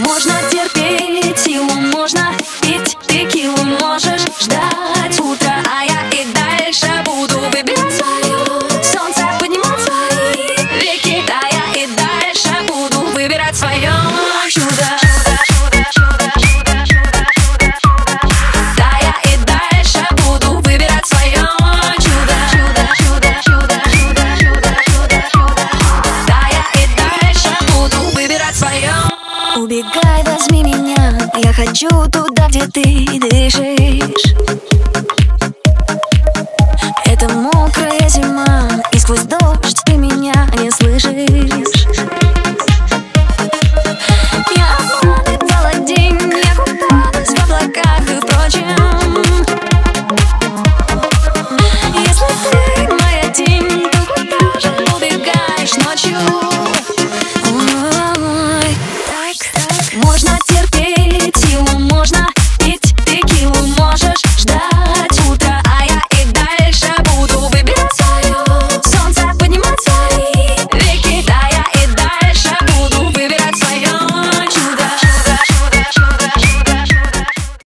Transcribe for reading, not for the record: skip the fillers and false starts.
Можно терпеть силу, можно пить текилу, можешь ждать утра, а я и дальше буду выбирать свое. Солнце поднимать свои веки, да я и дальше буду выбирать свое чудо. Да я и дальше буду выбирать свое чудо. Да я и дальше буду выбирать свое. Убегай, возьми меня, я хочу туда, где ты дышишь. Это мокрая зима, и сквозь дождь ты меня не слышишь.